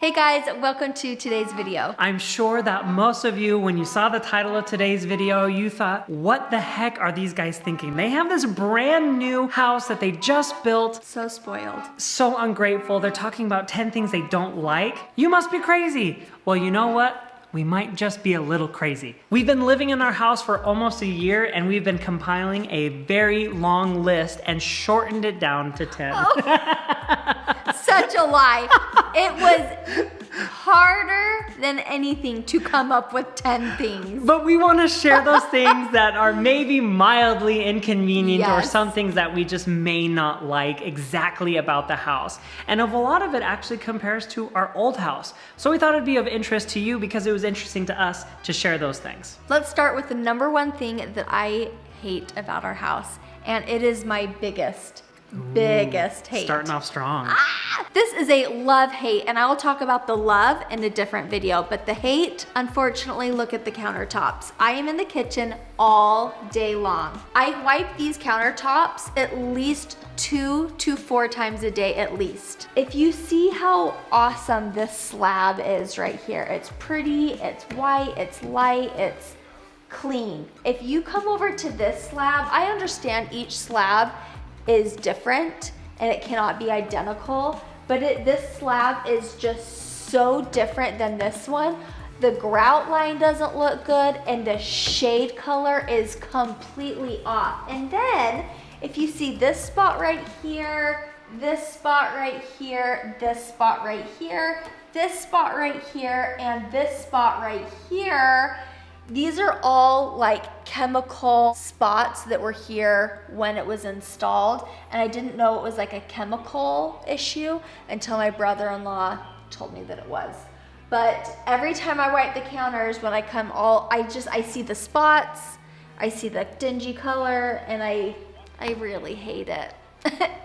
Hey guys, welcome to today's video. I'm sure that most of you, when you saw the title of today's video, you thought, what the heck are these guys thinking? They have this brand new house that they just built. So spoiled. So ungrateful. They're talking about 10 things they don't like. You must be crazy. Well, you know what? We might just be a little crazy. We've been living in our house for almost a year and we've been compiling a very long list and shortened it down to 10. Oh. Such a lie. It was harder than anything to come up with 10 things. But we want to share those things that are maybe mildly inconvenient or Yes. some things that we just may not like exactly about the house. And a lot of it actually compares to our old house. So we thought it'd be of interest to you because it was interesting to us to share those things. Let's start with the number one thing that I hate about our house. And it is my biggest hate. Starting off strong. This is a love-hate, and I will talk about the love in a different video, but the hate, unfortunately, look at the countertops. I am in the kitchen all day long. I wipe these countertops at least 2 to 4 times a day at least. If you see how awesome this slab is right here, it's pretty, it's white, it's light, it's clean. If you come over to this slab, I understand each slab is different and it cannot be identical, but this slab is just so different than this one. The grout line doesn't look good and the shade color is completely off. And then if you see this spot right here, this spot right here, this spot right here, this spot right here, and this spot right here, these are all like chemical spots that were here when it was installed, and I didn't know it was like a chemical issue until my brother-in-law told me that it was. But every time I wipe the counters, when I come I see the spots, I see the dingy color, and I really hate it.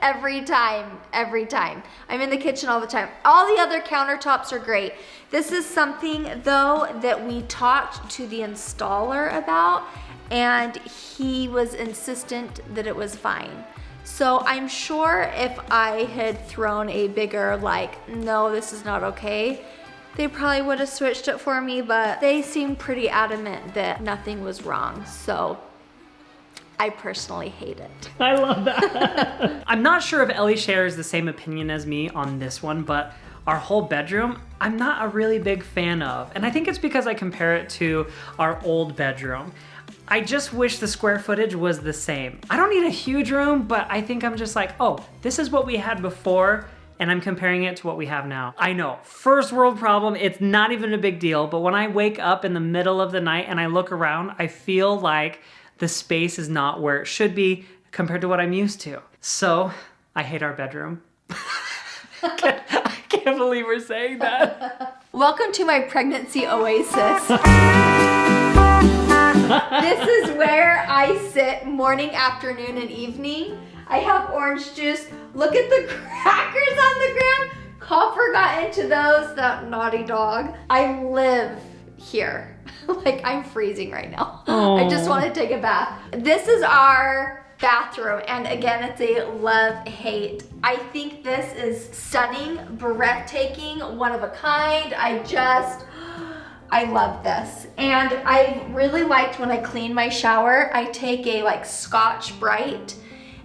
Every time. I'm in the kitchen all the time. All the other countertops are great. This is something though that we talked to the installer about, and he was insistent that it was fine. So I'm sure if I had thrown a bigger no, this is not okay, they probably would have switched it for me, but they seemed pretty adamant that nothing was wrong. So I personally hate it. I love that. I'm not sure if Ellie shares the same opinion as me on this one, but our whole bedroom, I'm not a really big fan of. And I think it's because I compare it to our old bedroom. I just wish the square footage was the same. I don't need a huge room, but I think I'm just like, oh, this is what we had before, and I'm comparing it to what we have now. I know, first world problem, it's not even a big deal, but when I wake up in the middle of the night and I look around, I feel like the space is not where it should be compared to what I'm used to. So, I hate our bedroom. I can't believe we're saying that. Welcome to my pregnancy oasis. This is where I sit morning, afternoon, and evening. I have orange juice. Look at the crackers on the ground. Copper got into those, that naughty dog. I live here. I'm freezing right now. Aww. I just want to take a bath. This is our bathroom, and again, it's a love-hate. I think this is stunning, breathtaking, one of a kind. I love this. And I really liked when I clean my shower, I take a Scotch Brite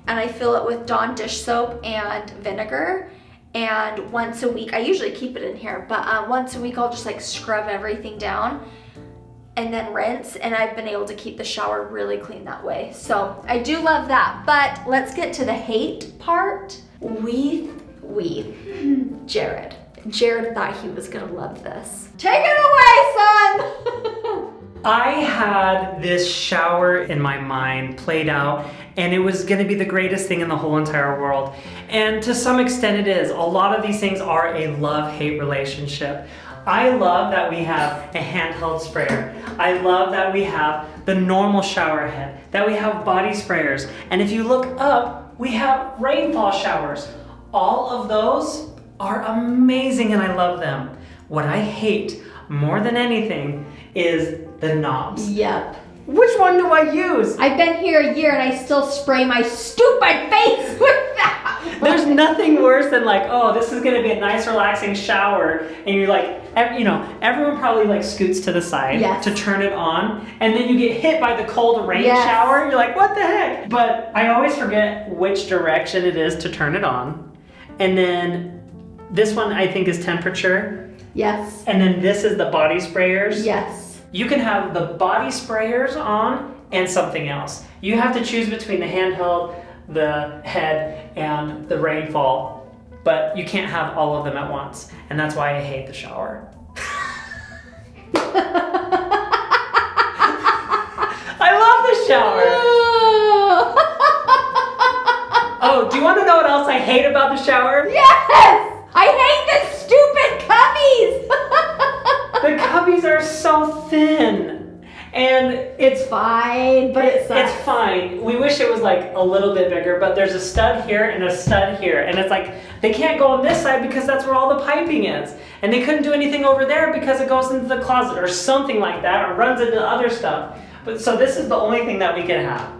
and I fill it with Dawn dish soap and vinegar. And once a week, I usually keep it in here, but once a week I'll just scrub everything down and then rinse, and I've been able to keep the shower really clean that way. So I do love that, but let's get to the hate part. Jared thought he was gonna love this. Take it away, son! I had this shower in my mind played out, and it was gonna be the greatest thing in the whole entire world. And to some extent it is. A lot of these things are a love-hate relationship. I love that we have a handheld sprayer. I love that we have the normal shower head, that we have body sprayers. And if you look up, we have rainfall showers. All of those are amazing and I love them. What I hate more than anything is the knobs. Yep. Which one do I use? I've been here a year and I still spray my stupid face with that. There's nothing worse than like, oh, this is gonna be a nice relaxing shower, and you're like, everyone probably like scoots to the side to turn it on, and then you get hit by the cold rain shower, you're like, what the heck? But I always forget which direction it is to turn it on. And then this one I think is temperature. Yes. And then this is the body sprayers. Yes. You can have the body sprayers on and something else. You have to choose between the handheld, the head, and the rainfall, but you can't have all of them at once. And that's why I hate the shower. I love the shower. Oh, do you want to know what else I hate about the shower? Yes! I hate the stupid cubbies! The cubbies are so thin. And it's fine, but it sucks. It's fine. We wish it was like a little bit bigger, but there's a stud here and a stud here. And it's like, they can't go on this side because that's where all the piping is. And they couldn't do anything over there because it goes into the closet or something like that, or runs into other stuff. But so this is the only thing that we can have.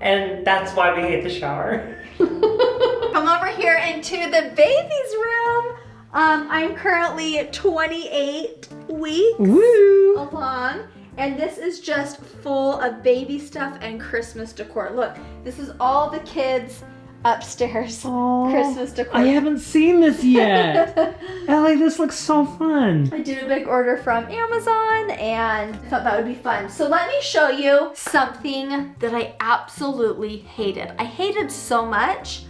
And that's why we hate the shower. Come over here into the baby's room. I'm currently 28 weeks along. And this is just full of baby stuff and Christmas decor. Look, this is all the kids upstairs. Aww, Christmas decor. I haven't seen this yet. Ellie, this looks so fun. I did a big order from Amazon and thought that would be fun. So let me show you something that I absolutely hated. I hated so much,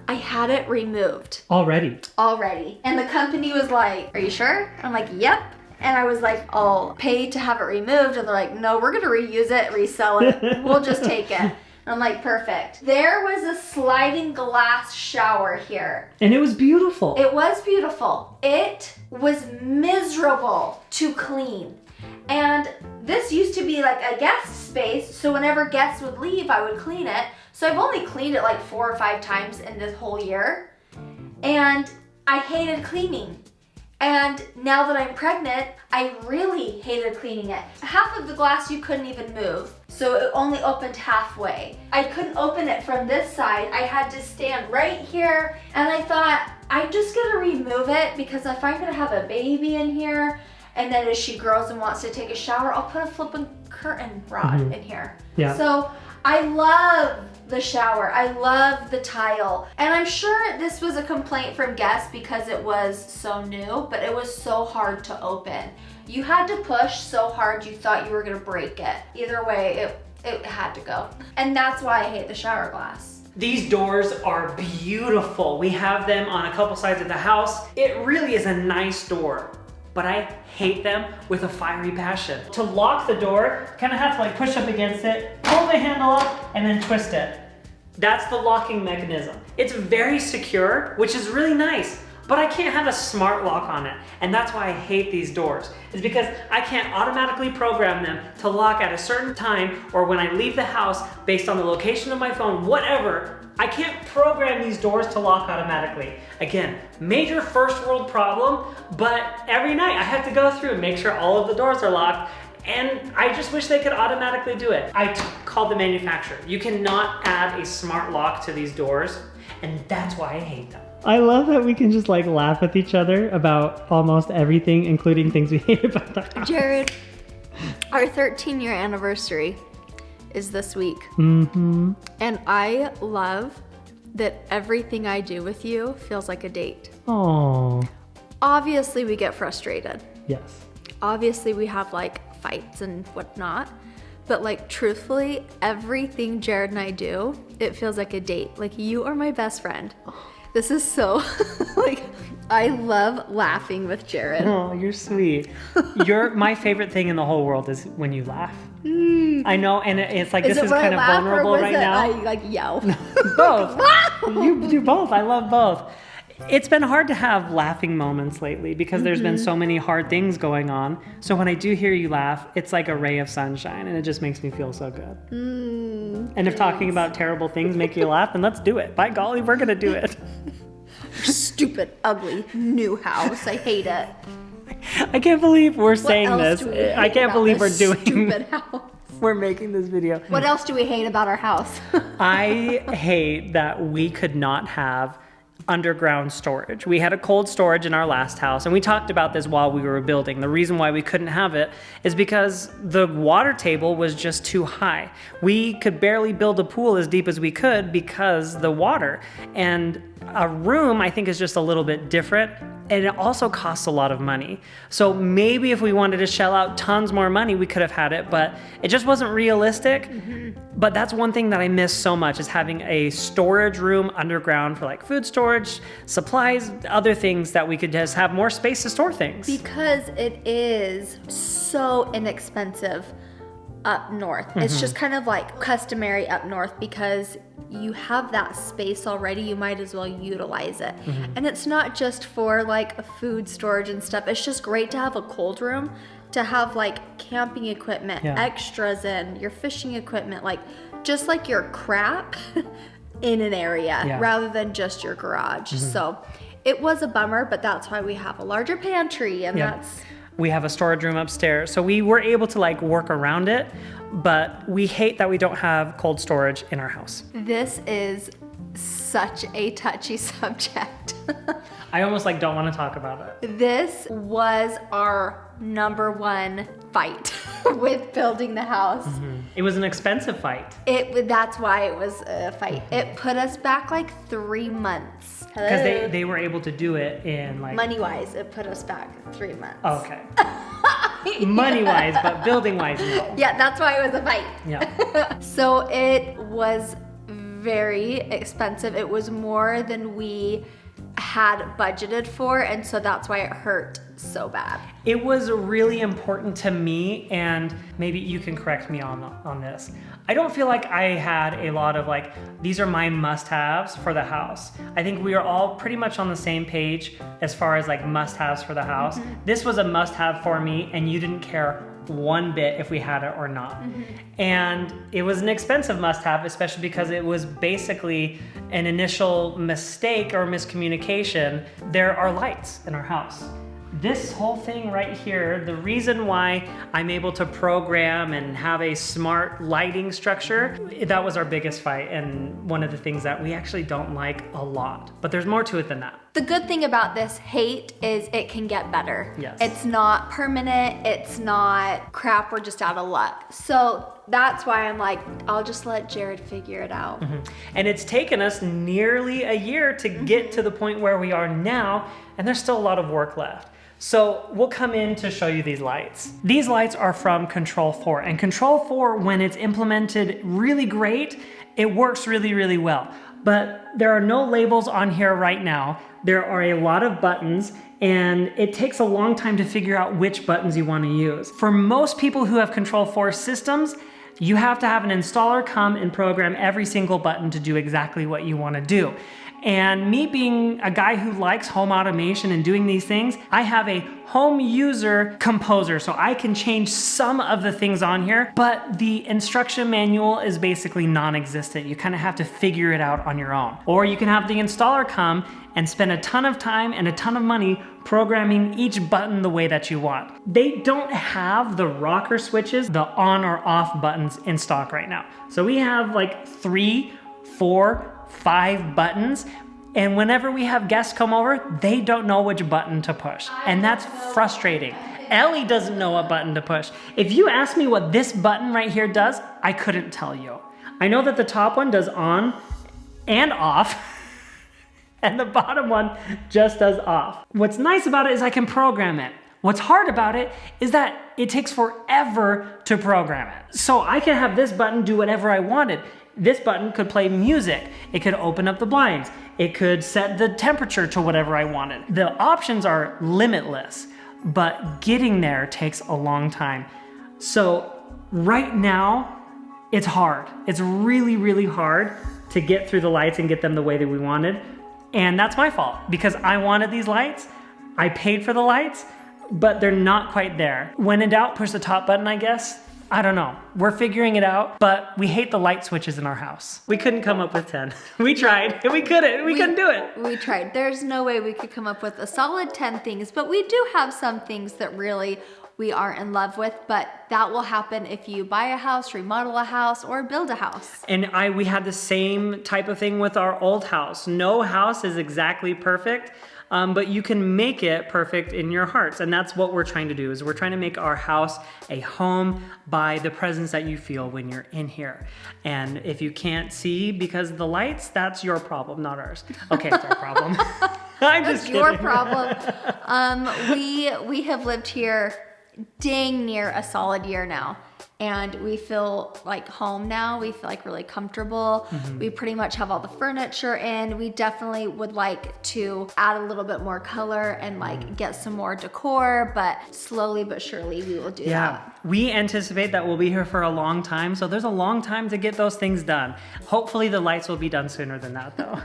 I had it removed. Already. And the company was like, are you sure? I'm like, yep. And I was like, I'll pay to have it removed. And they're like, no, we're gonna reuse it, resell it. We'll just take it. And I'm like, perfect. There was a sliding glass shower here. And it was beautiful. It was beautiful. It was miserable to clean. And this used to be like a guest space, so whenever guests would leave, I would clean it. So I've only cleaned it like 4 or 5 times in this whole year. And I hated cleaning. And now that I'm pregnant, I really hated cleaning it. Half of the glass you couldn't even move, so it only opened halfway. I couldn't open it from this side. I had to stand right here, and I thought, I'm just gonna remove it because if I'm gonna have a baby in here, and then as she grows and wants to take a shower, I'll put a flipping curtain rod in here. Yeah. So I love the shower. I love the tile. And I'm sure this was a complaint from guests because it was so new, but it was so hard to open. You had to push so hard you thought you were gonna break it. Either way, it had to go. And that's why I hate the shower glass. These doors are beautiful. We have them on a couple sides of the house. It really is a nice door, but I hate them with a fiery passion. To lock the door, kind of have to like push up against it, pull the handle up, and then twist it. That's the locking mechanism. It's very secure, which is really nice, but I can't have a smart lock on it. And that's why I hate these doors, is because I can't automatically program them to lock at a certain time or when I leave the house based on the location of my phone, whatever. I can't program these doors to lock automatically. Again, major first world problem, but every night I have to go through and make sure all of the doors are locked, and I just wish they could automatically do it. I called the manufacturer. You cannot add a smart lock to these doors, and that's why I hate them. I love that we can just like laugh with each other about almost everything, including things we hate about the house. Jared, our 13-year anniversary is this week. Mm-hmm. And I love that everything I do with you feels like a date. Oh. Obviously, we get frustrated. Yes. Obviously, we have like fights and whatnot. But like truthfully, everything Jared and I do, it feels like a date. Like you are my best friend. This is so like I love laughing with Jared. Oh, you're sweet. My favorite thing in the whole world is when you laugh. I know, and it's like, this is kind of vulnerable right now. I like yell. Both. You do both. I love both. It's been hard to have laughing moments lately because there's been so many hard things going on. So when I do hear you laugh, it's like a ray of sunshine, and it just makes me feel so good. And if talking about terrible things make you laugh, then let's do it. By golly, we're gonna do it. Stupid, ugly, new house. I hate it. I can't believe we're saying What else this. do we hate I can't about believe we're this doing. stupid house? We're making this video. What else do we hate about our house? I hate that we could not have underground storage. We had a cold storage in our last house, and we talked about this while we were building. The reason why we couldn't have it is because the water table was just too high. We could barely build a pool as deep as we could because the water. And a room, I think, is just a little bit different, and it also costs a lot of money. So maybe if we wanted to shell out tons more money, we could have had it, but it just wasn't realistic. But that's one thing that I miss so much, is having a storage room underground for like food storage, supplies, other things that we could just have more space to store things. Because it is so inexpensive up north. It's just kind of like customary up north because you have that space already, you might as well utilize it. And it's not just for like a food storage and stuff. It's just great to have a cold room, to have like camping equipment, extras in, your fishing equipment, like just like your crap in an area rather than just your garage. So it was a bummer, but that's why we have a larger pantry, and that's... We have a storage room upstairs, so we were able to like work around it, but we hate that we don't have cold storage in our house. This is such a touchy subject. I almost like don't want to talk about it. This was our number one fight with building the house. It was an expensive fight. That's why it was a fight. It put us back like 3 months. Because they were able to do it in like... Money-wise, it put us back 3 months. Okay. Money-wise, but building-wise, no. Yeah, that's why it was a fight. Yeah. So it was very expensive. It was more than we had budgeted for, and so that's why it hurt so bad. It was really important to me, and maybe you can correct me on this. I don't feel like I had a lot of like, these are my must-haves for the house. I think we are all pretty much on the same page as far as like must-haves for the house. This was a must-have for me, and you didn't care one bit if we had it or not. And it was an expensive must-have, especially because it was basically an initial mistake or miscommunication. There are lights in our house. This whole thing right here, the reason why I'm able to program and have a smart lighting structure, that was our biggest fight, and one of the things that we actually don't like a lot. But there's more to it than that. The good thing about this hate is it can get better. Yes. It's not permanent, it's not crap, we're just out of luck. So that's why I'm like, I'll just let Jared figure it out. And it's taken us nearly a year to get to the point where we are now, and there's still a lot of work left. So we'll come in to show you these lights. These lights are from Control 4, and Control 4, when it's implemented really great, it works really, really well. But there are no labels on here right now. There are a lot of buttons, and it takes a long time to figure out which buttons you want to use. For most people who have Control 4 systems, you have to have an installer come and program every single button to do exactly what you want to do. And me being a guy who likes home automation and doing these things, I have a home user composer, so I can change some of the things on here, but the instruction manual is basically non-existent. You kind of have to figure it out on your own. Or you can have the installer come and spend a ton of time and a ton of money programming each button the way that you want. They don't have the rocker switches, the on or off buttons in stock right now. So we have like 3, 4, 5 buttons, and whenever we have guests come over, they don't know which button to push, and that's frustrating. Ellie doesn't know what button to push. If you ask me what this button right here does, I couldn't tell you. I know that the top one does on and off, and the bottom one just does off. What's nice about it is I can program it. What's hard about it is that it takes forever to program it. So I can have this button do whatever I wanted. This button could play music. It could open up the blinds. It could set the temperature to whatever I wanted. The options are limitless, but getting there takes a long time. So right now, it's hard. It's really, really hard to get through the lights and get them the way that we wanted. And that's my fault because I wanted these lights. I paid for the lights, but they're not quite there. When in doubt, push the top button, I guess. I don't know. We're figuring it out, but we hate the light switches in our house. We couldn't come up with 10. We tried, and we couldn't. We couldn't do it. We tried. There's no way we could come up with a solid 10 things, but we do have some things that really we are in love with, but that will happen if you buy a house, remodel a house, or build a house. And we had the same type of thing with our old house. No house is exactly perfect, but you can make it perfect in your hearts. And that's what we're trying to do, is we're trying to make our house a home by the presence that you feel when you're in here. And if you can't see because of the lights, that's your problem, not ours. Okay, it's our problem. I'm just kidding. Your problem. We have lived here dang near a solid year now, and we feel like home now. We feel like really comfortable. We pretty much have all the furniture in. We definitely would like to add a little bit more color and like get some more decor, but slowly but surely we will do that. We anticipate that we'll be here for a long time, so there's a long time to get those things done. Hopefully the lights will be done sooner than that though.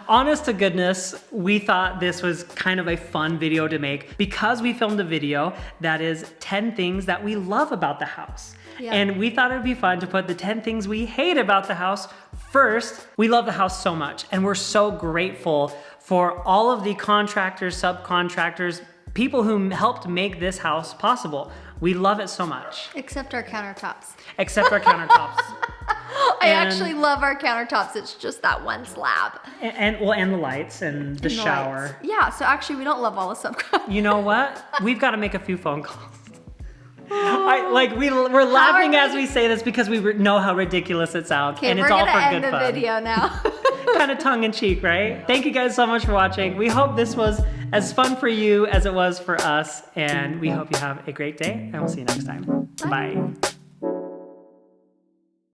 Honest to goodness, we thought this was kind of a fun video to make because we filmed a video that is 10 things that we love about the house. Yeah. And we thought it'd be fun to put the 10 things we hate about the house first. We love the house so much, and we're so grateful for all of the contractors, subcontractors, people who helped make this house possible. We love it so much. Except our countertops. Except our countertops. I actually love our countertops. It's just that one slab. And the lights and the shower. Lights. Yeah, so actually we don't love all the subcontractors. You know what? We've got to make a few phone calls. We're laughing as we say this because we know how ridiculous it sounds. Okay, and we're it's all gonna for end good the fun. video now. Kind of tongue in cheek, right? Thank you guys so much for watching. We hope this was as fun for you as it was for us. And we hope you have a great day, and we'll see you next time. Bye.